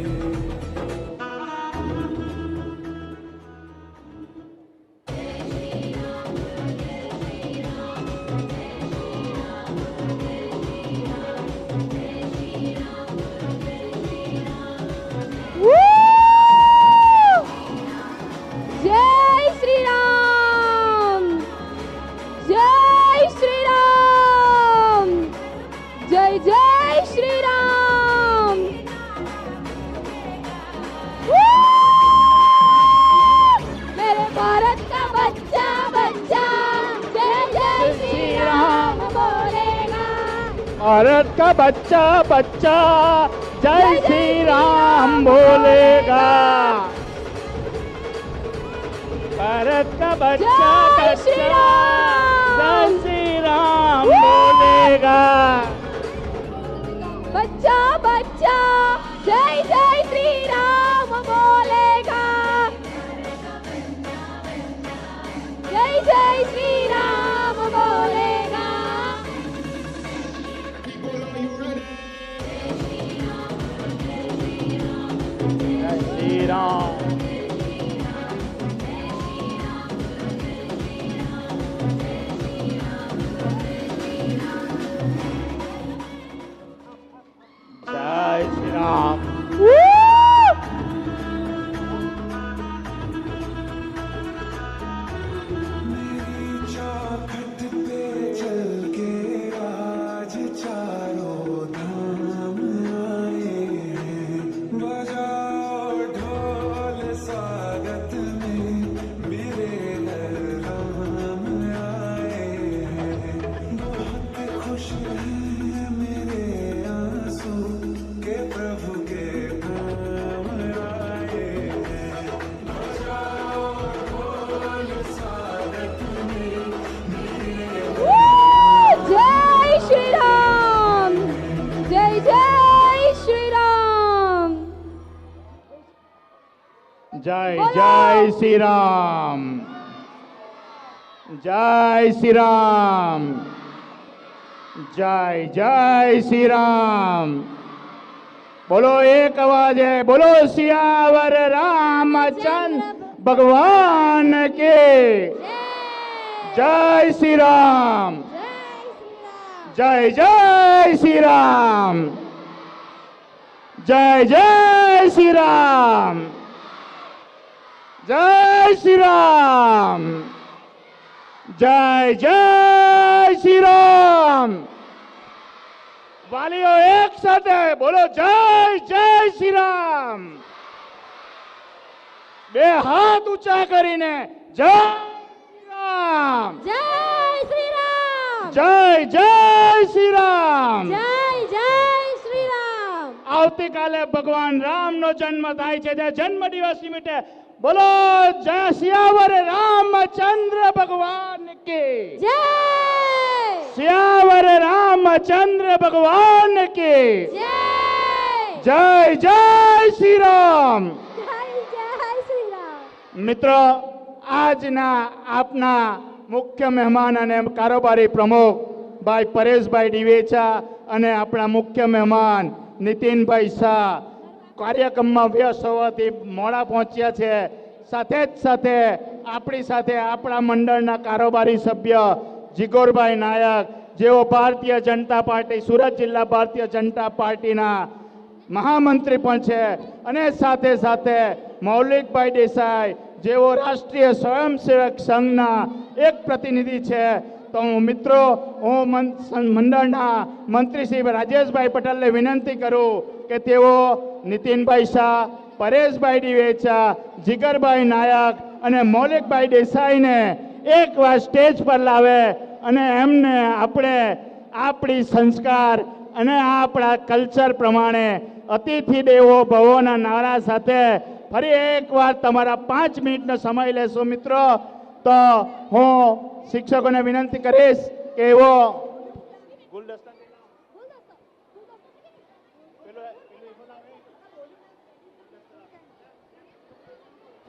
જય શ્રી રામ. જય શ્રી રામ. જય જય શ્રી રામ. मेरे भारत का बच्चा बच्चा जय जय श्री राम बोलेगा. भारत का बच्चा बच्चा जय श्री राम बोलेगा। भारत का बच्चा जय श्री बच्चा राम. जय श्री राम बोलेगा। बच्चा बच्चा जय जय श्री राम बोलेगा. जय जय श्री राम बोलेगा. जय श्री राम। जय श्री राम। मेरी चौखट पे चल के आज चारों धाम आए हैं, बजाओ ढोल स्वागत में मेरे हर राम आए हैं। बहुत खुश हैं मेरे आंसू के प्रभु के नाम आए हैं, बजाओ ढोल स्वागत में जय श्री राम. जय जय श्री राम. जय जय श्री राम। जय श्री राम। जय जय श्री राम। बोलो एक आवाज है, बोलो सियावर रामचंद्र भगवान के जय श्री राम। जय जय श्री राम। जय जय श्री राम। जय श्री राम। जय जय श्री राम। वालियों एक साथ है, बोलो जय जय श्री राम। બે હાથ ઊંચા કરીને જય શ્રી રામ, જય શ્રી રામ, જય જય શ્રી રામ. જય જય શ્રી રામ. આવતીકાલે ભગવાન રામનો જન્મ થાય છે. જે જન્મ દિવસ નિમિત્તે બોલો જય સિયાવર રામચંદ્ર ભગવાન કી જય સિયાવર રામચંદ્ર ભગવાન કી જય જય જય શ્રી રામ. જય જય શ્રી રામ. મિત્રો, આજના આપના મુખ્ય મહેમાન અને કારોબારી પ્રમુખ ભાઈ પરેશભાઈ દિવેચા અને આપણા મુખ્ય મહેમાન નીતિનભાઈ શાહ કાર્યક્રમમાં વ્યસ્ત હોવાથી મોડા પહોંચ્યા છે. સાથે જ સાથે આપણી સાથે આપણા મંડળના કારોબારી સભ્ય જીગોરભાઈ નાયક, જેઓ ભારતીય જનતા પાર્ટી સુરત જિલ્લા ભારતીય જનતા પાર્ટીના મહામંત્રી પણ છે, અને સાથે સાથે મૌલિકભાઈ દેસાઈ, જેઓ રાષ્ટ્રીય સ્વયંસેવક સંઘના એક પ્રતિનિધિ છે. તો મિત્રો, હું મંડળના મંત્રી શ્રી રાજેશભાઈ પટેલને વિનંતી કરું કે તેઓ નીતિનભાઈ શાહ, પરેશભાઈ દિવેચા, જીગરભાઈ નાયક અને મૌલિકભાઈ દેસાઈને એકવાર સ્ટેજ પર લાવે અને એમને આપણે આપણી સંસ્કાર અને આપણા કલ્ચર પ્રમાણે અતિથિ દેવો ભવોના નારા સાથે ફરી એકવાર તમારા 5 મિનિટનો સમય લેશો. મિત્રો, તો હું શિક્ષકોને વિનંતી કરીશ કે એવો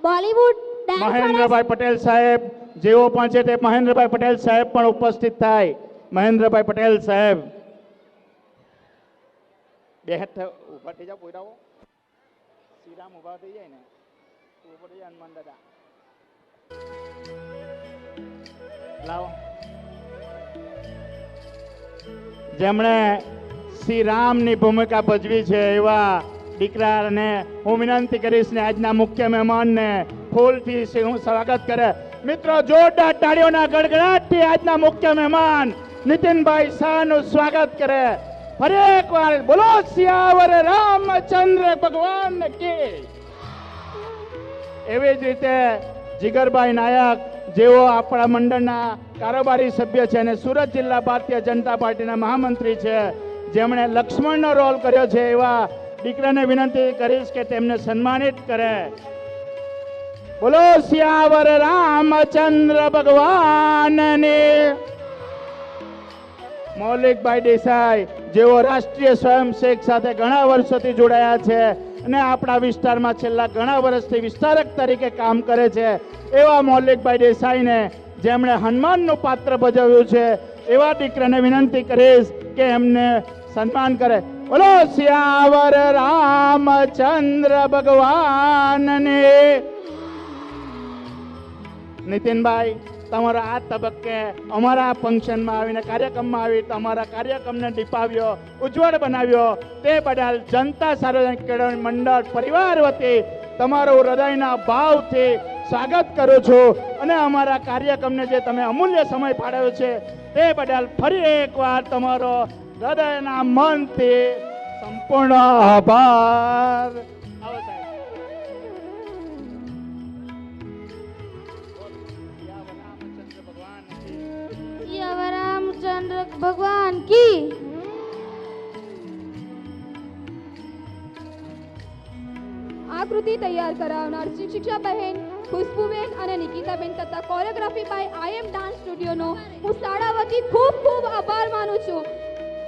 બોલીવુડ ડાન્સ મહેન્દ્રભાઈ પટેલ સાહેબ જેઓ પણ છે તે મહેન્દ્રભાઈ પટેલ સાહેબ પણ ઉપસ્થિત થાય. મહેન્દ્રભાઈ પટેલ સાહેબ બે હાથ ઉભા થઈ જાઓ. પોયરાઓ શ્રીરામ ઉભા થઈ જાય ને ઉભા થઈ જાય. હનુમાન દાદા લાવો. જેમણે શ્રી રામની ભૂમિકા ભજવી છે એવા દીકરાને હું વિનંતી કરીશ ને આજના મુખ્ય મહેમાનને ફૂલથી હું સ્વાગત કરે. મિત્રો, જોરદાર તાળીઓના ગડગડાટથી આજના મુખ્ય મહેમાન નીતિનભાઈ શાહનું સ્વાગત કરે. ફરી એકવાર બોલો સિયાવર રામચંદ્ર ભગવાન કી. એવી જ રીતે જીગરભાઈ નાયક, જેઓ આપણા મંડળના કારોબારી સભ્ય છે અને સુરત જિલ્લા ભારતીય જનતા પાર્ટીના મહામંત્રી છે, જેમણે લક્ષ્મણનો રોલ કર્યો છે, એવા દીકરાને વિનંતી કરીશ કે તેમને સન્માનિત કરે. બોલો સિયાવર રામચંદ્ર ભગવાનની. મૌલિકભાઈ દેસાઈ, જેઓ રાષ્ટ્રીય સ્વયંસેવક સાથે ઘણા વર્ષોથી જોડાયા છે અને આપણા વિસ્તારમાં છેલ્લા ઘણા વર્ષથી વિસ્તારક તરીકે કામ કરે છે, એવા મૌલિકભાઈ દેસાઈને, જેમણે હનુમાનનું પાત્ર ભજવ્યું છે, એવા દીકરાને વિનંતી કરીશ કે એમને સન્માન કરે. બોલો સિયાવર રામચંદ્ર ભગવાનની. નીતિનભાઈ, તમારા આ તબક્કે અમારા ફંક્શનમાં આવીને કાર્યક્રમમાં આવી તમારા કાર્યક્રમને દીપાવ્યો, ઉજ્જવળ બનાવ્યો, તે બદલ જનતા સાર્વજનિક કેળવણી મંડળ પરિવાર વતી તમારો હૃદયના ભાવથી સ્વાગત કરું છું અને અમારા કાર્યક્રમને જે તમે અમૂલ્ય સમય ફાળવ્યો છે તે બદલ ફરી એકવાર તમારો હૃદયના મનથી સંપૂર્ણ આભાર. આવો સાહેબ. રામચંદ્ર ભગવાન કી. આકૃતિ તૈયાર કરાવનાર શિક્ષિકા બહેન ખુશ્બુબેન અને નિકિતાબેન તથા કોરિયોગ્રાફી બાય આઈએમ ડાન્સ સ્ટુડિયોનો હું શાળા વતી ખૂબ ખૂબ આભાર માનું છું.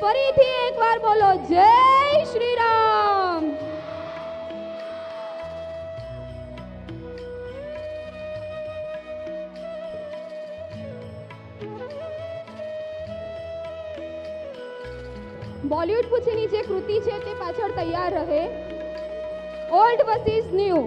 ફરીથી એકવાર બોલો જય શ્રી રામ. બોલિવૂડ પૂછીની જે કૃતિ છે તે પાછળ તૈયાર રહે. Old versus new.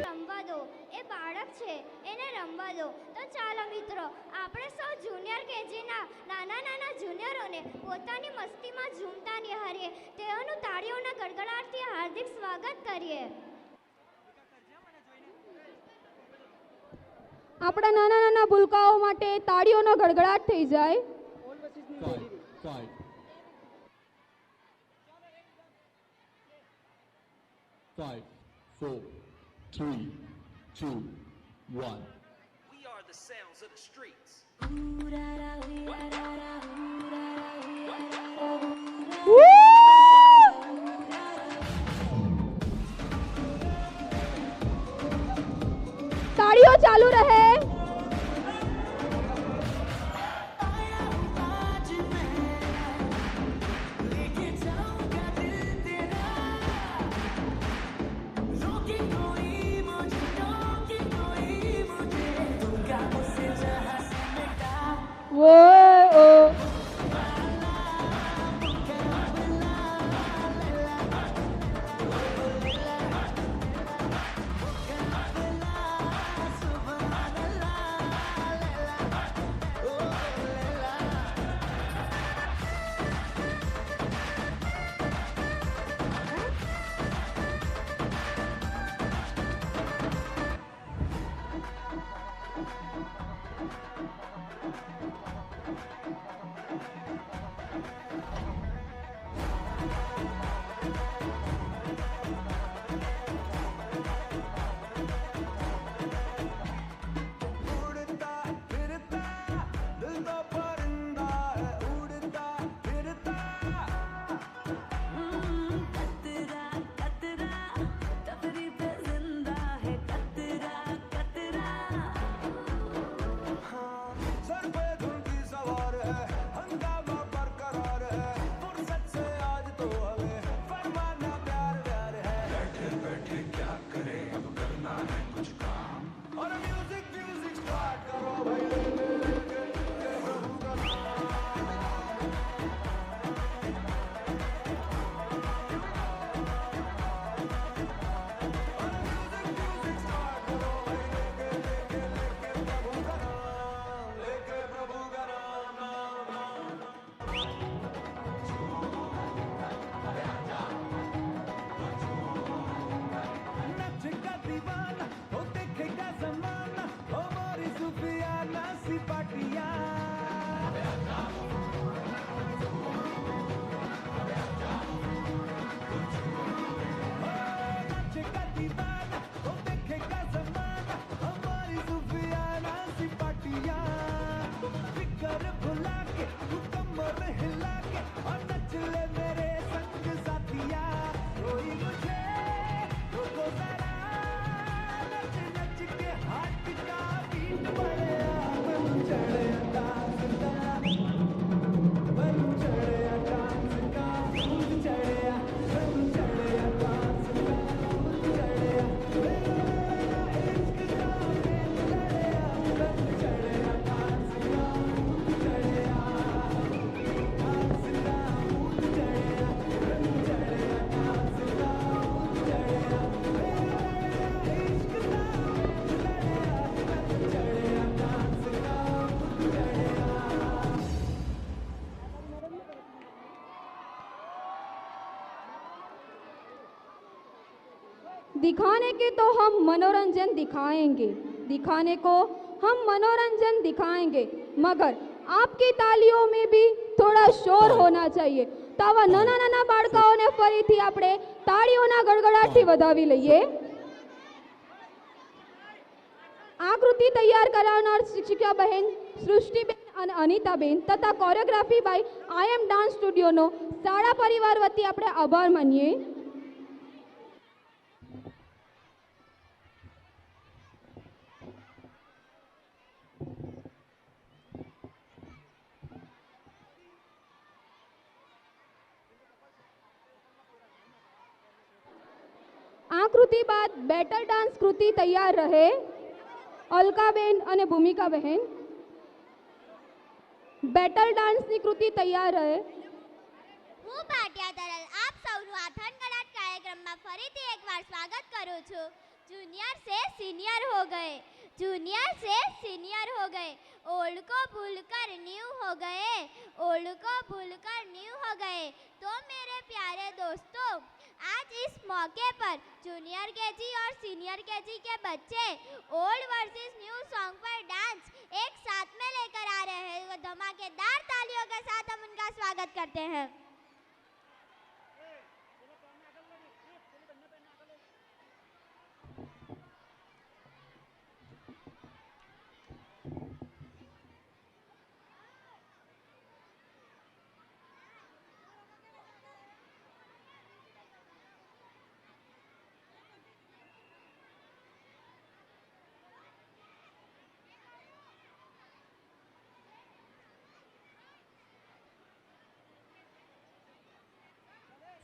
રમવા દો, એ બાળક છે, એને રમવા દો. તો ચાલો મિત્રો, આપણે સૌ જુનિયર કેજીના નાના જુનિયરોને પોતાની મસ્તીમાં ઝૂમતા નિહાળીએ. તેઓનું તાળીઓના ગડગડાટથી હાર્દિક સ્વાગત કરીએ. આપણા નાના નાના ભૂલકાઓ માટે તાળીઓનો ગડગડાટ થઈ જાય. Five, four, three, 2, 1. We are the sounds of the streets. ताड़ियों चालू रहे। वो दिखाने के तो हम मनोरंजन दिखाएंगे, दिखाने को हम मनोरंजन दिखाएंगे, मगर आपकी तालियों में भी थोड़ा शोर होना चाहिए। तो आवा नाना नाना बाળકોને ફરીથી આપણે તાળીઓના ગડગડાટથી વધાવી લઈએ। આકૃતિ તૈયાર કરાવનાર શિક્ષિકા બહેન સૃષ્ટિબેન અને અનિતાબેન તથા choreography by I M dance સ્ટુડિયોનો શાળા પરિવાર વતી આપણે આભાર માનીએ। આકૃતિ બાદ બેટલ ડાન્સ કૃતિ તૈયાર રહે। અલકાબેન અને ભૂમિકાબહેન બેટલ ડાન્સની કૃતિ તૈયાર રહે। હું ભાટિયા તરલ આપ સૌનું આ થનગનાટ કાર્યક્રમમાં ફરીથી એકવાર સ્વાગત કરું છું। जूनियर से सीनियर हो गए, जूनियर से सीनियर हो गए, ओल्ड को भूलकर न्यू हो गए, ओल्ड को भूलकर न्यू हो गए। तो मेरे प्यारे दोस्तों, आज इस मौके पर जूनियर केजी और सीनियर केजी के बच्चे ओल्ड वर्सेस न्यू सॉन्ग पर डांस एक साथ में लेकर आ रहे हैं। धमाकेदार तालियों के साथ हम उनका स्वागत करते हैं।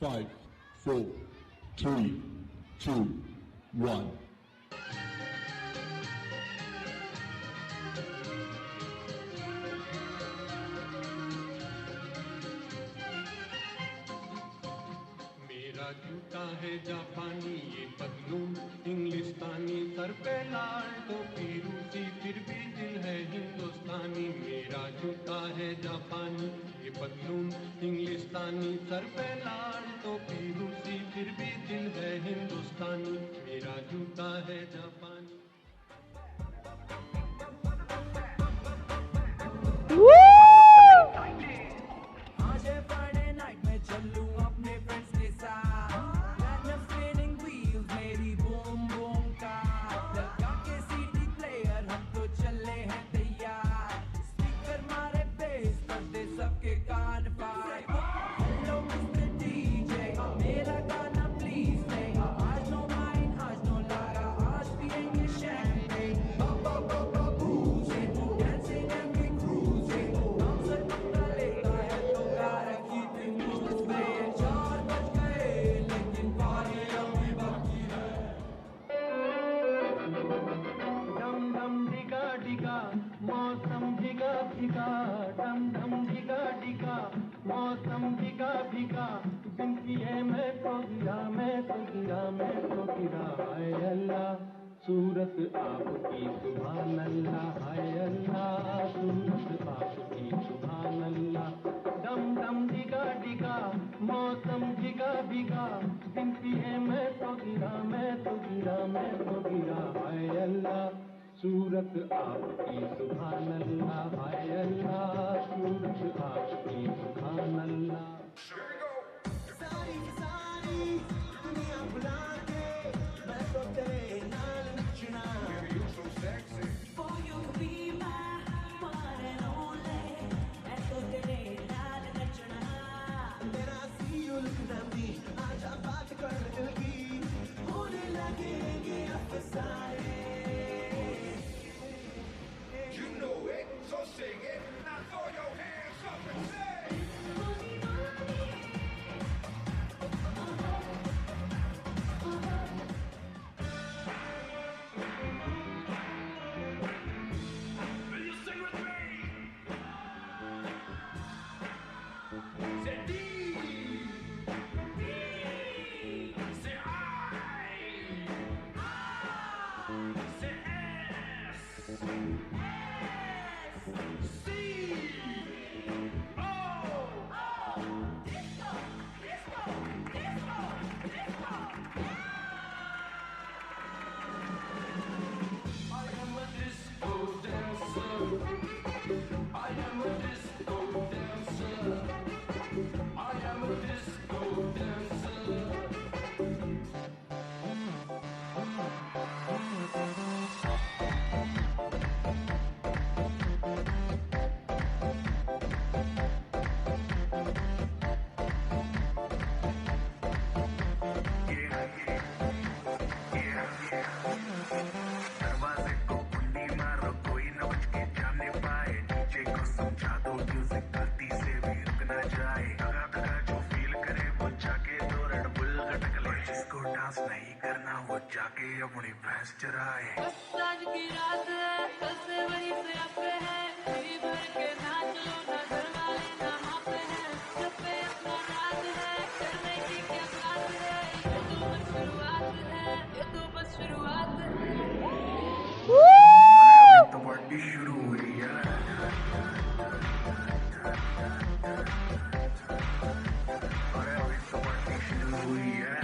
5, 4, 3, 2, 1. मेरा जूता है जापानी, ये पतलून इंग्लिस्तानी, सर पे लाल टोपी रूसी, फिर भी दिल है हिंदुस्तानी। मेरा जूता है जापानी, ये पतलून इंग्लिस्तानी, सर पे लाल टोपी रूसी, फिर भी दिल है हिंदुस्तानी। मेरा जूता है जापानी। आज है फ्राइडे नाइट, मैं चलूं अपने फ्रेंड्स के साथ, रैंडम स्पिनिंग व्हील्स मेरी बूम बूम का, लगा के सीडी प्लेयर हम तो चले हैं तैयार, स्पीकर मारे बेस करते सबके कान फायर। हेलो मिस्टर डीजे, मेरा गाना प्लीज प्ले, आज नो माइन आज नो लागा, आज पिएंगे champagne, cruising, dancing and we cruising, हम सब टुकड़ा लेता है तो गाना keeping music playing। 4 बज गए लेकिन पार्टी अभी बाकी है। डम डम डिगा डिगा मौसम भिगा भिगा, डम डम डिगा डिगा मौसम भिगा भिगा, दिन किए मैं तो गिरा मैं तो गिरा मैं तो गिरा। हाय अल्लाह सूरत आपकी सुभान अल्लाह, हाय अल्लाह सूरत आपकी सुभान अल्लाह। डम डम डिगा डिगा मौसम भिगा भिगा, दिन किए मैं तो गिरा मैं तो गिरा मैं तो गिरा। हाय अल्लाह सूरत आपकी सुभान अल्लाह, हाय अल्लाह सूरत आपकी सुभान अल्लाह। सारी की सारी दुनिया बुला के मैं तो तेरे नाल नचना। For you to be my one and only, मैं तो तेरे नाल नचना। When I see you looking at me, आजा बात कर दिल की, होने लगेंगे अफसाने। You know it, so sing it. Now throw your hands up and say. Will you sing with me? Say D. Say I. Say S. C. O. Disco, disco, disco, disco. I am a disco dancer. I am a disco dancer. I am a disco dancer. दरवाजे को कुंडी मारो, कोई न बच के जाने पाए, डीजे को समझा दो म्यूजिक गलती से भी रुक ना जाए। धगा धगा जो फील करे वो जाके दो रेड बुल गटक ले, जिसको डांस नहीं करना वो जाके अपनी भैंस चराए। आज की रात है, कल से वही से अब है, जी भर के नाच लो ना, घर वाले ना मापे हैं, सब पे अपना राज है, करने की क्या बात है, ये तो बस शुरुआत है, ये तो बस शुरुआत है। तो पार्टी शुरू हुई यार। अरे अभी तो पार्टी शुरू हुई है।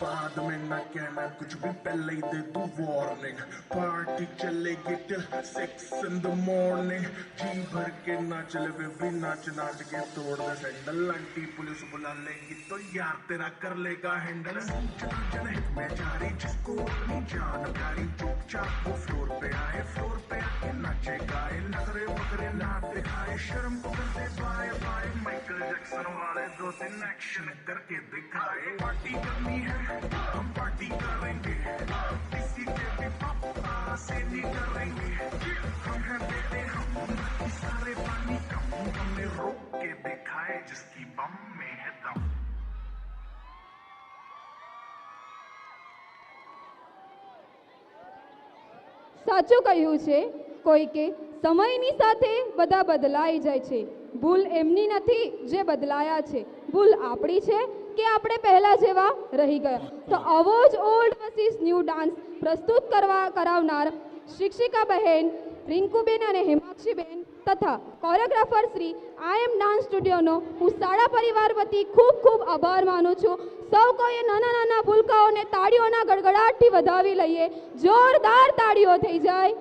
बाद में न कहना कुछ भी, पहले ही दे तू वार्निंग। पार्टी चलेगी till 6 in the morning। जी भर के नाच ले वे भी नाच नाच के तोड़ दे सैंडल। आंटी पुलिस बुला लेगी तो यार तेरा कर लेगा हैंडल। जनहित में जारी जिसको अपनी जानकारी, चुपचाप वो फ्लोर पे आए, फ्लोर पे आके नाचे गाए, नखरे बकरे ना दिखाए, शर्म को कर दे बाय बाय। माइकल जैक्सन वाले 2-3 एक्शन करके दिखाए। पार्टी करनी है हम पार्टी करेंगे, किसी के भी पापा से नहीं डरेंगे हम हैं तेरे हम सारे पानी कम हमने रोक के दिखाए जिसकी बम में है दम સાચું કહ્યું છે કોઈ કે સમયની સાથે બધા બદલાઈ જાય છે. ભૂલ એમની નથી જે બદલાયા છે, ભૂલ આપણી છે કે આપણે પહેલા જેવા રહી ગયા. તો આવો જ ઓલ્ડ વર્સિસ ન્યૂ ડાન્સ પ્રસ્તુત કરાવનાર શિક્ષિકા બહેન રિંકુબેન અને હેમાક્ષીબેન તથા કોરિયોગ્રાફર શ્રી IM ડાન્સ સ્ટુડિયોનો હું શાળા પરિવાર વતી ખૂબ ખૂબ આભાર માનું છું. સૌ કોઈએ નાના નાના ભૂલકાઓને તાળીઓના ગડગડાટથી વધાવી લઈએ. જોરદાર તાળીઓ થઈ જાય.